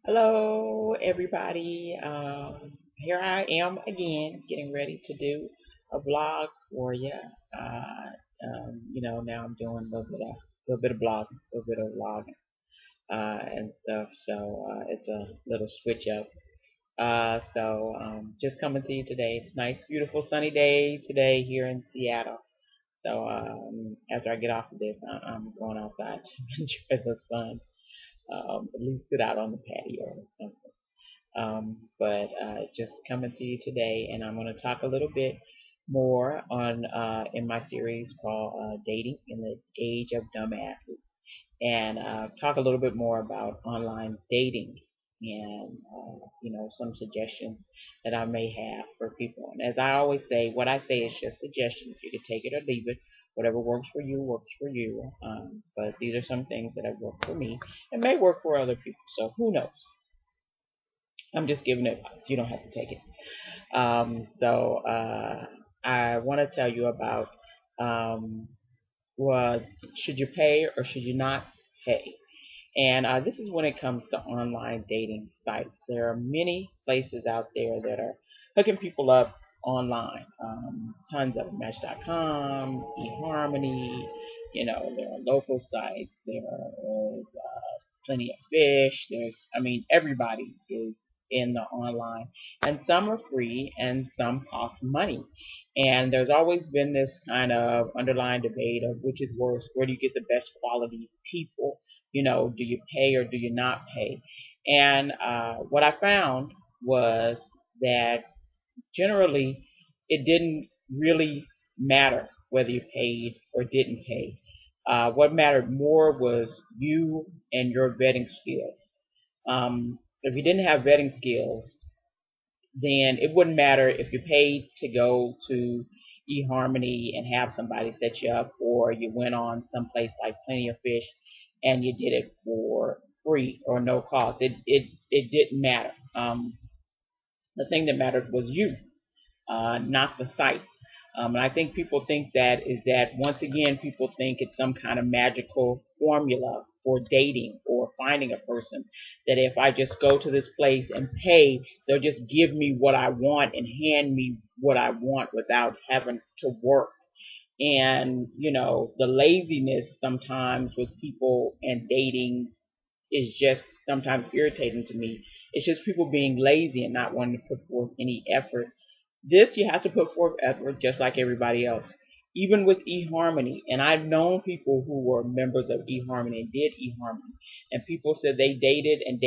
Hello, everybody. Here I am again, getting ready to do a vlog for you. Now I'm doing a little bit of blogging, a little bit of vlogging, and stuff. So it's a little switch up. Just coming to you today. It's a nice, beautiful, sunny day today here in Seattle. So after I get off of this, I'm going outside to enjoy the sun. At least sit out on the patio or something. But just coming to you today, and I'm going to talk a little bit more on in my series called Dating in the Age of Dumba, and talk a little bit more about online dating and some suggestions that I may have for people. And as I always say, what I say is just suggestions. You can take it or leave it. Whatever works for you works for you. But these are some things that have worked for me and may work for other people. So who knows? I'm just giving advice. You don't have to take it. I want to tell you about um, what should you pay or should you not pay? And this is when it comes to online dating sites. There are many places out there that are hooking people up online. Tons of them. Match.com, eHarmony. There are local sites. There is plenty of fish. Everybody is in the online, and some are free and some cost money. And there's always been this kind of underlying debate of which is worse. Where do you get the best quality people? Do you pay or do you not pay? And what I found was that generally it didn't really matter whether you paid or didn't pay. What mattered more was you and your vetting skills. If you didn't have vetting skills, then it wouldn't matter if you paid to go to eHarmony and have somebody set you up, or you went on someplace like Plenty of Fish and you did it for free or no cost. It didn't matter. The thing that mattered was you, not the site. And I think people think that is that once again, people think it's some kind of magical formula for dating or finding a person. That if I just go to this place and pay, they'll just give me what I want and hand me what I want without having to work. And, the laziness sometimes with people and dating is just sometimes irritating to me. It's just people being lazy and not wanting to put forth any effort. This you have to put forth effort just like everybody else. Even with eHarmony, and I've known people who were members of eHarmony and did eHarmony, and people said they dated and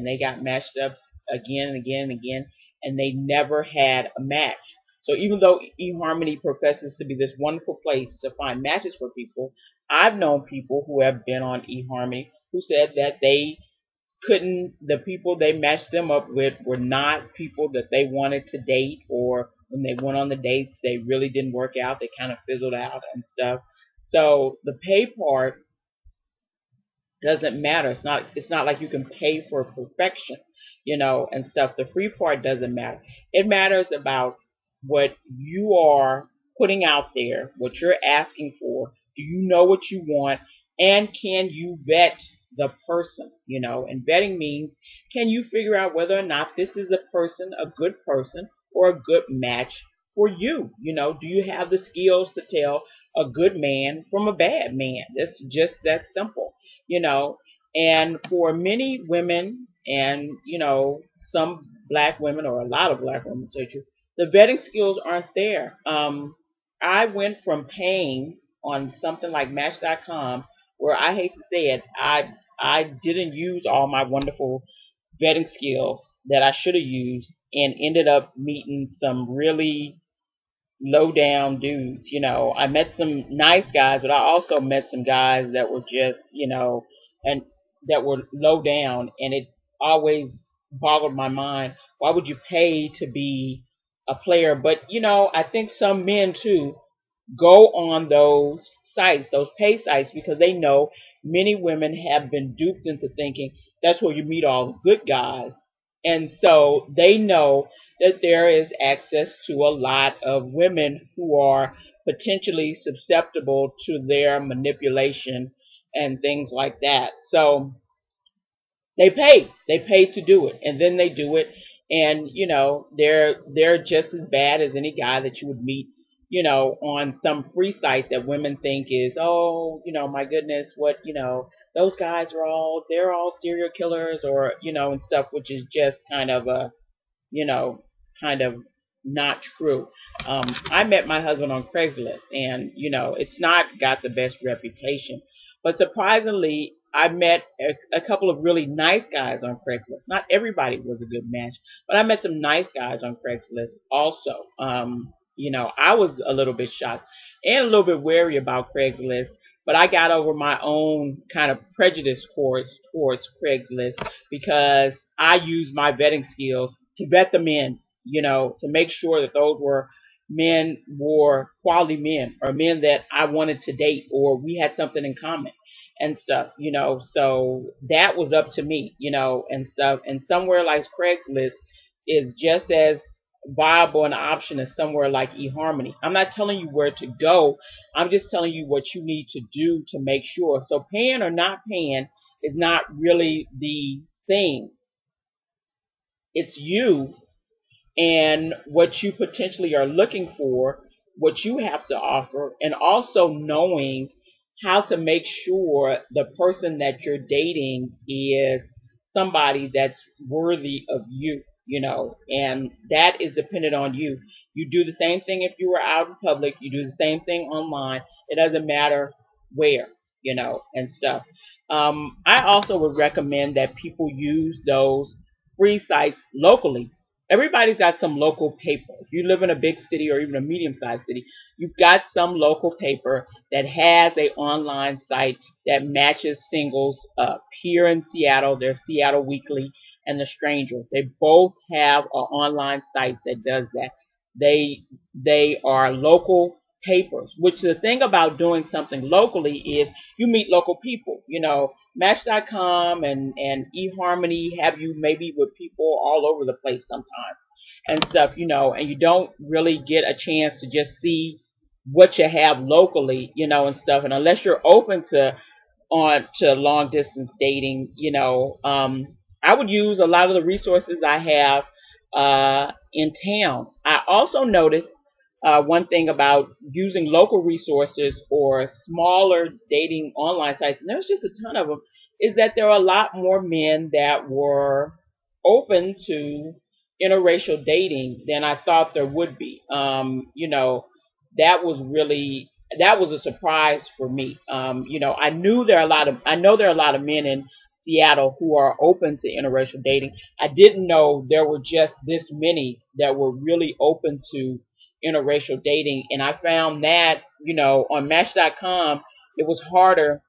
they got matched up again and again and again, and they never had a match. So even though eHarmony professes to be this wonderful place to find matches for people, I've known people who have been on eHarmony who said that they couldn't the people they matched them up with were not people that they wanted to date, or when they went on the dates they really didn't work out, they kind of fizzled out and stuff. So the pay part doesn't matter. It's not like you can pay for perfection, and stuff. The free part doesn't matter. It matters about what you are putting out there, what you're asking for. Do you know what you want? And can you vet the person? And vetting means, can you figure out whether or not this is a person, a good person, or a good match for you? Do you have the skills to tell a good man from a bad man? It's just that simple, you know. And for many women, and some black women, or a lot of black women, say true, the vetting skills aren't there. I went from paying on something like Match.com, where I hate to say it, I didn't use all my wonderful vetting skills that I should have used, and ended up meeting some really low down dudes. I met some nice guys, but I also met some guys that were just, and that were low down, and it always boggled my mind. Why would you pay to be a player? But I think some men too go on those sites, those pay sites, because they know many women have been duped into thinking that's where you meet all the good guys. And so they know that there is access to a lot of women who are potentially susceptible to their manipulation and things like that. So They pay to do it, and then they do it, and they're just as bad as any guy that you would meet, on some free site that women think is, oh, my goodness, what, those guys they're all serial killers, or and stuff, which is just kind of a, you know, kind of not true. I met my husband on Craigslist, and it's not got the best reputation, but surprisingly, I met a couple of really nice guys on Craigslist. Not everybody was a good match, but I met some nice guys on Craigslist also. I was a little bit shocked and a little bit wary about Craigslist, but I got over my own kind of prejudice towards Craigslist because I used my vetting skills to vet the men, to make sure that those were quality men, or men that I wanted to date, or we had something in common and stuff, so that was up to me, and stuff. And somewhere like Craigslist is just as viable an option as somewhere like eHarmony. I'm not telling you where to go. I'm just telling you what you need to do to make sure. So paying or not paying is not really the thing. It's you and what you potentially are looking for, what you have to offer, and also knowing how to make sure the person that you're dating is somebody that's worthy of you, and that is dependent on you. You do the same thing if you were out in public, you do the same thing online. It doesn't matter where, and stuff. I also would recommend that people use those free sites locally. Everybody's got some local paper. If you live in a big city or even a medium-sized city, you've got some local paper that has a online site that matches singles up. Here in Seattle, there's Seattle Weekly and The Stranger. They both have an online site that does that. They are local papers, which the thing about doing something locally is you meet local people. Match.com and eHarmony have you maybe with people all over the place sometimes and stuff, and you don't really get a chance to just see what you have locally, and stuff. And unless you're open to long distance dating, I would use a lot of the resources I have in town. I also noticed one thing about using local resources or smaller dating online sites, and there's just a ton of them, is that there are a lot more men that were open to interracial dating than I thought there would be. That was a surprise for me. I know there are a lot of men in Seattle who are open to interracial dating. I didn't know there were just this many that were really open to interracial dating, and I found that on Match.com it was harder.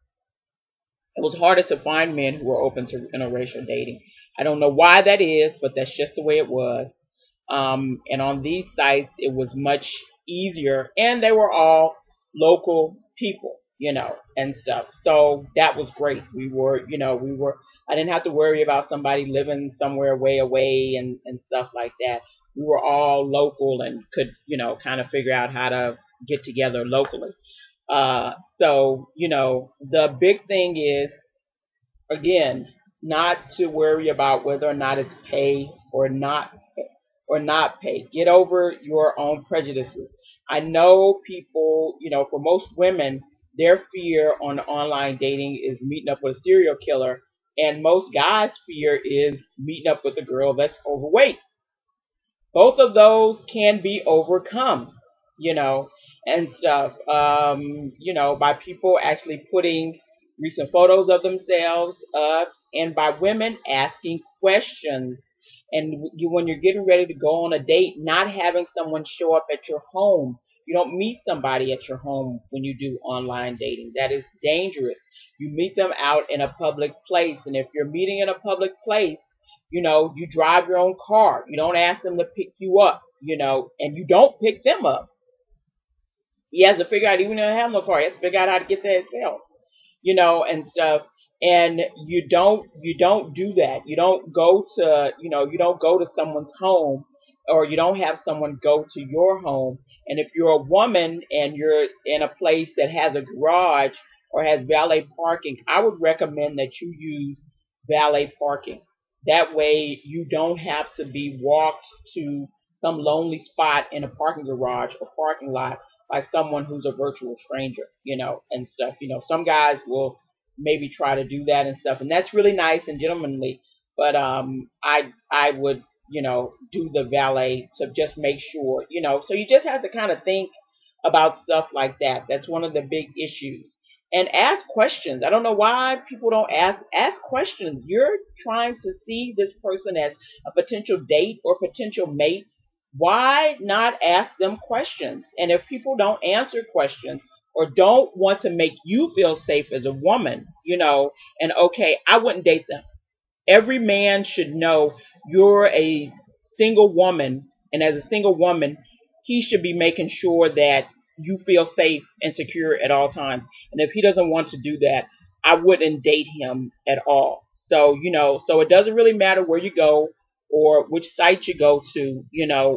It was harder to find men who were open to interracial dating. I don't know why that is, but that's just the way it was. And on these sites, it was much easier, and they were all local people, and stuff. So that was great. I didn't have to worry about somebody living somewhere way away and stuff like that. We were all local and could, kind of figure out how to get together locally. The big thing is, again, not to worry about whether or not it's pay or not pay. Get over your own prejudices. I know people, for most women, their fear on online dating is meeting up with a serial killer, and most guys' fear is meeting up with a girl that's overweight. Both of those can be overcome, and stuff, by people actually putting recent photos of themselves up, and by women asking questions. And when you're getting ready to go on a date, not having someone show up at your home. You don't meet somebody at your home when you do online dating. That is dangerous. You meet them out in a public place. And if you're meeting in a public place, you drive your own car. You don't ask them to pick you up, and you don't pick them up. He has to figure out, even though he have no car, he has to figure out how to get there himself, and stuff. And you don't do that. You don't go to someone's home, or you don't have someone go to your home. And if you're a woman and you're in a place that has a garage or has valet parking, I would recommend that you use valet parking. That way you don't have to be walked to some lonely spot in a parking garage or parking lot by someone who's a virtual stranger, and stuff. Some guys will maybe try to do that and stuff, and that's really nice and gentlemanly. But I would, do the valet to just make sure, So you just have to kind of think about stuff like that. That's one of the big issues. And ask questions. I don't know why people don't ask questions. You're trying to see this person as a potential date or potential mate. Why not ask them questions? And if people don't answer questions or don't want to make you feel safe as a woman, and okay, I wouldn't date them. Every man should know you're a single woman, and as a single woman, he should be making sure that you feel safe and secure at all times. And if he doesn't want to do that, I wouldn't date him at all. So, so it doesn't really matter where you go or which site you go to.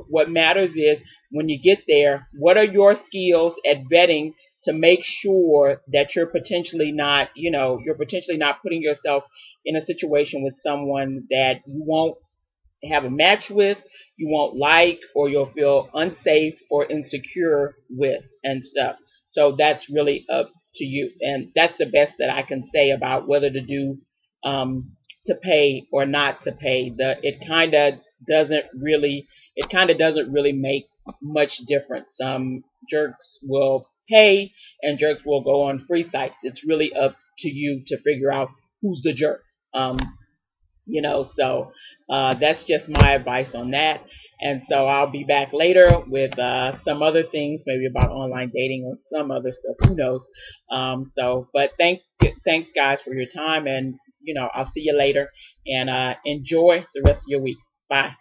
What matters is when you get there, what are your skills at vetting to make sure that you're potentially not putting yourself in a situation with someone that you won't have a match with, you won't like, or you'll feel unsafe or insecure with and stuff. So that's really up to you. And that's the best that I can say about whether to do to pay or not to pay. It kind of doesn't really make much difference. Jerks will pay and jerks will go on free sites. It's really up to you to figure out who's the jerk. So that's just my advice on that. And so I'll be back later with some other things, maybe about online dating or some other stuff. Who knows? But thanks guys for your time, and I'll see you later. And enjoy the rest of your week. Bye.